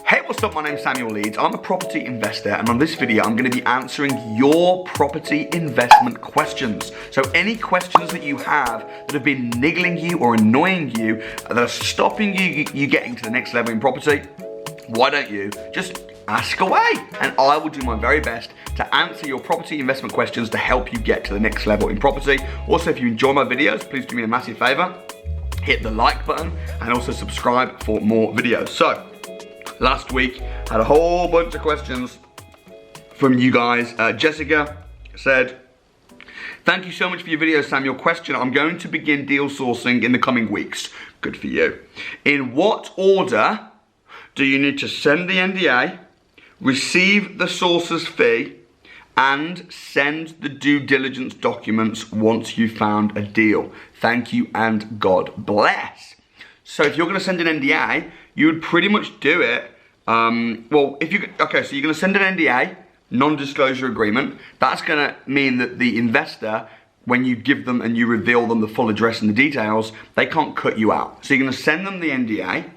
Hey, what's up? My name's Samuel Leeds. I'm a property investor, and on this video, I'm going to be answering your property investment questions. So any questions that you have that have been niggling you or annoying you, that are stopping you getting to the next level in property, why don't you just ask away? And I will do my very best to answer your property investment questions to help you get to the next level in property. Also, if you enjoy my videos, please do me a massive favor. Hit the like button and also subscribe for more videos. So, last week, I had a whole bunch of questions from you guys. Jessica said, thank you so much for your video, Sam. Your question, I'm going to begin deal sourcing in the coming weeks. Good for you. In what order do you need to send the NDA, receive the source's fee, and send the due diligence documents once you've found a deal? Thank you and God bless. So if you're going to send an NDA, you would pretty much do it. So you're going to send an NDA, non-disclosure agreement. That's going to mean that the investor, when you give them and you reveal them the full address and the details, they can't cut you out. So you're going to send them the NDA.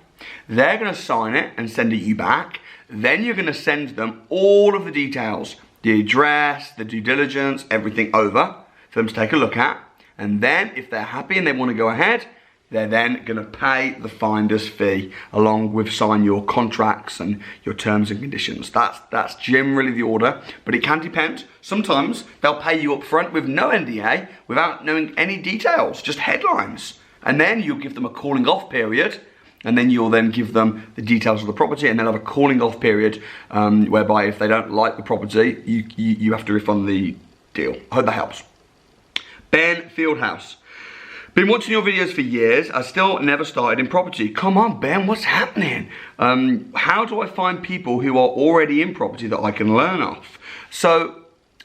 They're going to sign it and send it you back. Then you're going to send them all of the details, the address, the due diligence, everything over for them to take a look at. And then if they're happy and they want to go ahead, they're then going to pay the finder's fee along with sign your contracts and your terms and conditions. That's generally the order, but it can depend. Sometimes they'll pay you up front with no NDA without knowing any details, just headlines. And then you'll give them a calling off period, and then you'll then give them the details of the property, and then have a calling off period whereby if they don't like the property, you have to refund the deal. I hope that helps. Ben Fieldhouse. Been watching your videos for years. I still never started in property. Come on, Ben, what's happening? How do I find people who are already in property that I can learn off? So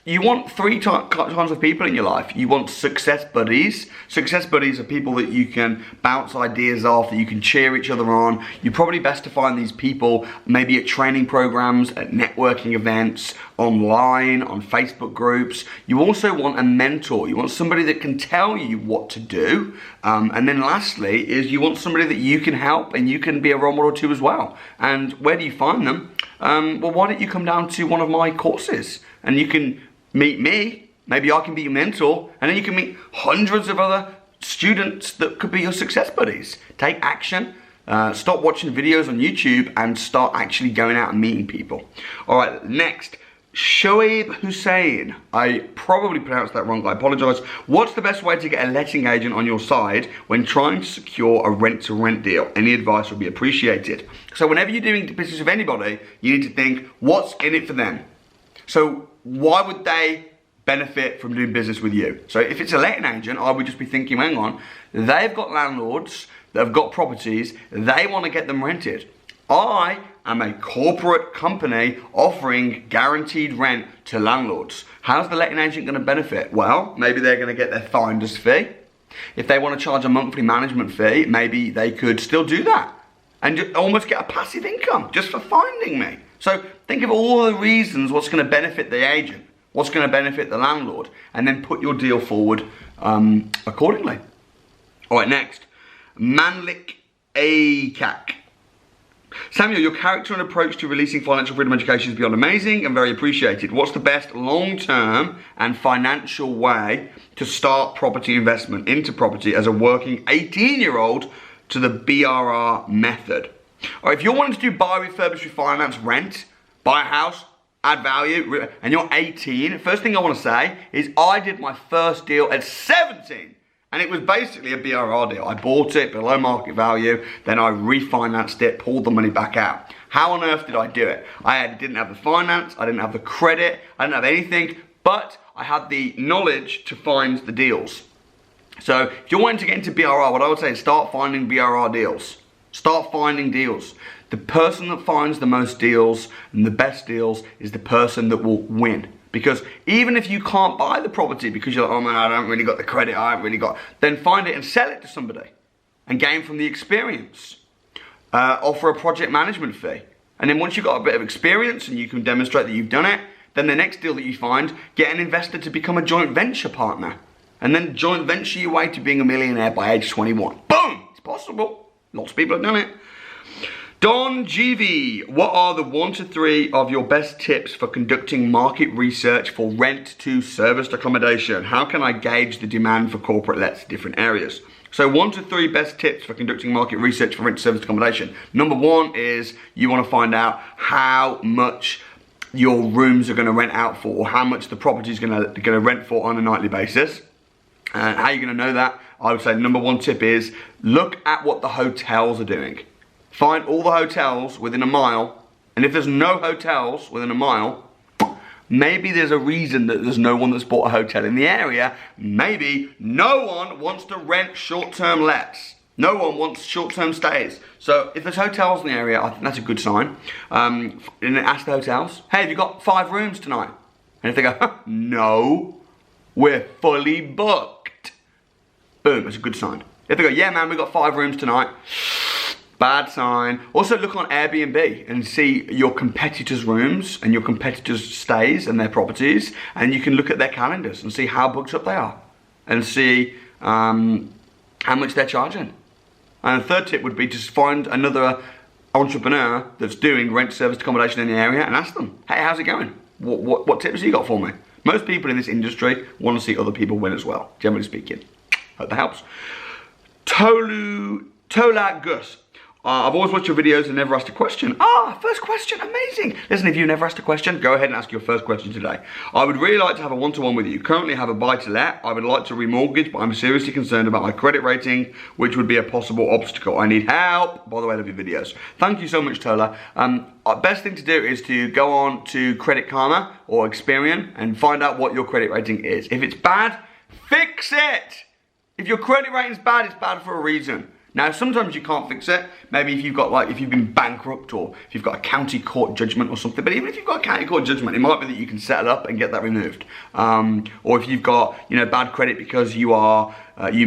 you want three kinds of people in your life. You want success buddies. Success buddies are people that you can bounce ideas off, that you can cheer each other on. You're probably best to find these people maybe at training programs, at networking events, online, on Facebook groups. You also want a mentor. You want somebody that can tell you what to do. And then lastly is you want somebody that you can help and you can be a role model to as well. And where do you find them? Well, why don't you come down to one of my courses and you can meet me, maybe I can be your mentor, and then you can meet hundreds of other students that could be your success buddies. Take action, stop watching videos on YouTube and start actually going out and meeting people. All right, next, Shoaib Hussein. I probably pronounced that wrong, I apologize. What's the best way to get a letting agent on your side when trying to secure a rent-to-rent deal? Any advice would be appreciated. So whenever you're doing business with anybody, you need to think, what's in it for them? So why would they benefit from doing business with you? So if it's a letting agent, I would just be thinking, hang on, they've got landlords that have got properties, they want to get them rented. I am a corporate company offering guaranteed rent to landlords. How's the letting agent going to benefit? Well, maybe they're going to get their finder's fee. If they want to charge a monthly management fee, maybe they could still do that and just almost get a passive income just for finding me. So think of all the reasons what's going to benefit the agent, what's going to benefit the landlord, and then put your deal forward accordingly. All right, next, Manlik Akak. Samuel, your character and approach to releasing financial freedom education is beyond amazing and very appreciated. What's the best long-term and financial way to start property investment into property as a working 18-year-old to the BRRR method? Or if you're wanting to do buy, refurbish, refinance, rent, buy a house, add value, and you're 18, first thing I want to say is I did my first deal at 17. And it was basically a BRRR deal. I bought it below market value, then I refinanced it, pulled the money back out. How on earth did I do it? I didn't have the finance, I didn't have the credit, I didn't have anything, but I had the knowledge to find the deals. So if you're wanting to get into BRRR, what I would say is start finding BRRR deals. Start finding deals. The person that finds the most deals and the best deals is the person that will win. Because even if you can't buy the property because you're like, oh man, I don't really got the credit, I haven't really got, then find it and sell it to somebody and gain from the experience. Offer a project management fee. And then once you've got a bit of experience and you can demonstrate that you've done it, then the next deal that you find, get an investor to become a joint venture partner. And then joint venture your way to being a millionaire by age 21. Boom! It's possible. Lots of people have done it. Don GV, what are the 1 to 3 of your best tips for conducting market research for rent to serviced accommodation? How can I gauge the demand for corporate lets in different areas? So 1 to 3 best tips for conducting market research for rent to serviced accommodation. Number 1 is you want to find out how much your rooms are going to rent out for, or how much the property is going to rent for on a nightly basis. How are you going to know that? I would say number 1 tip is look at what the hotels are doing. Find all the hotels within a mile, and if there's no hotels within a mile, maybe there's a reason that there's no one that's bought a hotel in the area. Maybe no one wants to rent short-term lets. No one wants short-term stays. So if there's hotels in the area, I think that's a good sign. And ask the hotels, hey, have you got 5 rooms tonight? And if they go, no, we're fully booked. Boom, that's a good sign. If they go, yeah man, we've got 5 rooms tonight. Bad sign. Also look on Airbnb and see your competitors' rooms and your competitors' stays and their properties, and you can look at their calendars and see how booked up they are and see how much they're charging. And the third tip would be just find another entrepreneur that's doing rent service accommodation in the area and ask them, hey, how's it going? What tips have you got for me? Most people in this industry want to see other people win as well, generally speaking. Hope that helps. Tola Gus. I've always watched your videos and never asked a question. First question, amazing. Listen, if you've never asked a question, go ahead and ask your first question today. I would really like to have a one-to-one with you. Currently have a buy-to-let. I would like to remortgage, but I'm seriously concerned about my credit rating, which would be a possible obstacle. I need help. By the way, I love your videos. Thank you so much, Tola. Best thing to do is to go on to Credit Karma or Experian and find out what your credit rating is. If it's bad, fix it. If your credit rating's bad, it's bad for a reason. Now, sometimes you can't fix it. Maybe if you've got if you've been bankrupt or if you've got a county court judgment or something. But even if you've got a county court judgment, it might be that you can settle up and get that removed. Or if you've got, bad credit because you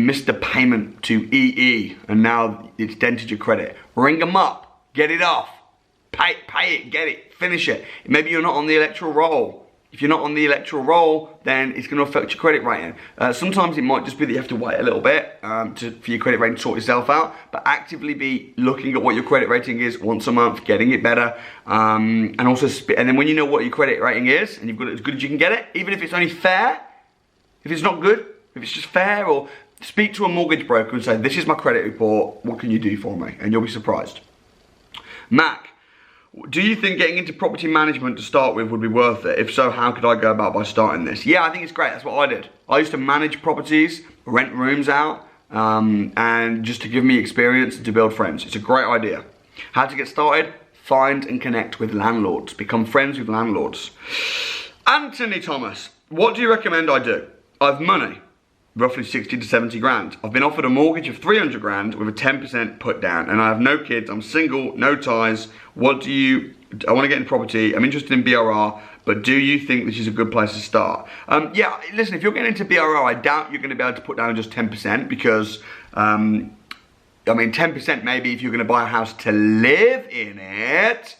missed a payment to EE and now it's dented your credit. Ring them up, get it off, pay it, get it, finish it. Maybe you're not on the electoral roll. If you're not on the electoral roll, then it's going to affect your credit rating. Sometimes it might just be that you have to wait a little bit for your credit rating to sort itself out, but actively be looking at what your credit rating is once a month, getting it better, and then when you know what your credit rating is, and you've got it as good as you can get it, even if it's only fair, if it's not good, if it's just fair, or speak to a mortgage broker and say, this is my credit report, what can you do for me? And you'll be surprised. Mac. Do you think getting into property management to start with would be worth it? If so, how could I go about by starting this? Yeah, I think it's great. That's what I did. I used to manage properties, rent rooms out, and just to give me experience and to build friends. It's a great idea. How to get started? Find and connect with landlords. Become friends with landlords. Anthony Thomas, what do you recommend I do? I have money, roughly 60 to 70 grand. I've been offered a mortgage of 300 grand with a 10% put down, and I have no kids, I'm single, no ties. I want to get into property, I'm interested in BRR, but do you think this is a good place to start? Yeah, listen, if you're getting into BRR, I doubt you're going to be able to put down just 10% because, 10% maybe if you're going to buy a house to live in it,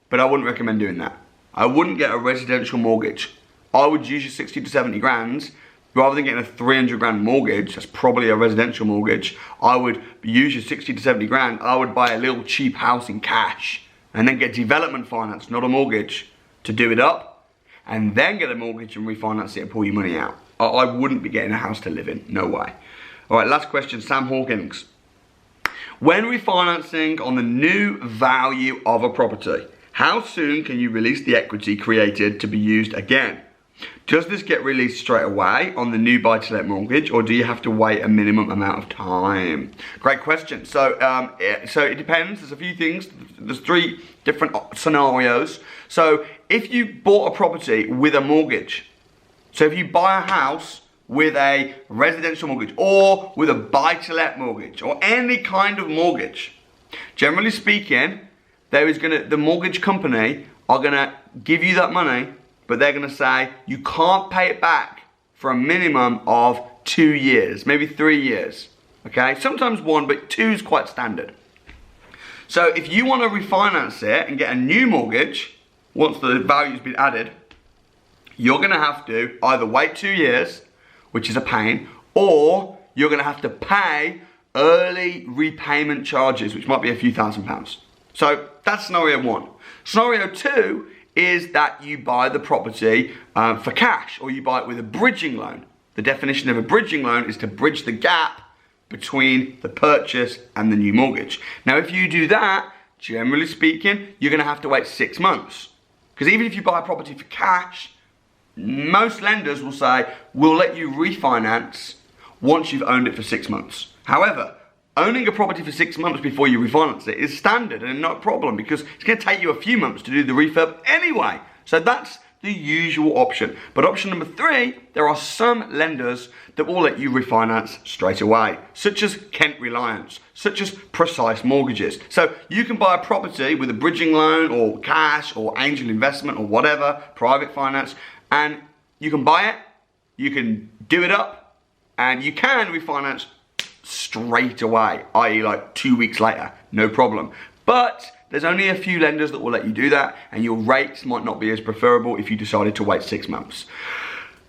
but I wouldn't recommend doing that. I wouldn't get a residential mortgage. I would use your 60 to 70 grand. Rather than getting a 300 grand mortgage, that's probably a residential mortgage, I would use your 60 to 70 grand, I would buy a little cheap house in cash and then get development finance, not a mortgage, to do it up, and then get a mortgage and refinance it and pull your money out. I wouldn't be getting a house to live in, no way. All right, last question, Sam Hawkins. When refinancing on the new value of a property, how soon can you release the equity created to be used again? Does this get released straight away on the new buy-to-let mortgage, or do you have to wait a minimum amount of time? Great question. So it depends. There's a few things. There's 3 different scenarios. So if you bought a property with a mortgage, so if you buy a house with a residential mortgage or with a buy-to-let mortgage or any kind of mortgage, generally speaking, the mortgage company are gonna give you that money, but they're gonna say you can't pay it back for a minimum of 2 years, maybe 3 years, okay? Sometimes 1, but 2 is quite standard. So if you wanna refinance it and get a new mortgage, once the value's been added, you're gonna have to either wait 2 years, which is a pain, or you're gonna have to pay early repayment charges, which might be a few £1,000s. So that's scenario one. Scenario two is that you buy the property for cash, or you buy it with a bridging loan. The definition of a bridging loan is to bridge the gap between the purchase and the new mortgage. Now, if you do that, generally speaking, you're gonna have to wait 6 months. Because even if you buy a property for cash, most lenders will say, we'll let you refinance once you've owned it for 6 months. However, owning a property for 6 months before you refinance it is standard and not a problem, because it's going to take you a few months to do the refurb anyway. So that's the usual option. But option number three, there are some lenders that will let you refinance straight away, such as Kent Reliance, such as Precise Mortgages. So you can buy a property with a bridging loan or cash or angel investment or whatever, private finance, and you can buy it, you can do it up, and you can refinance straight away, i.e. like 2 weeks later, no problem. But there's only a few lenders that will let you do that, and your rates might not be as preferable if you decided to wait 6 months.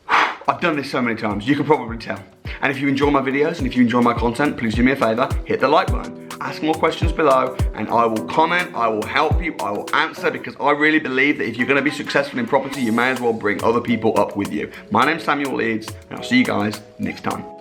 I've done this so many times, you can probably tell. And if you enjoy my videos and if you enjoy my content, please do me a favor, hit the like button. Ask more questions below and I will comment, I will help you, I will answer, because I really believe that if you're gonna be successful in property, you may as well bring other people up with you. My name's Samuel Leeds, and I'll see you guys next time.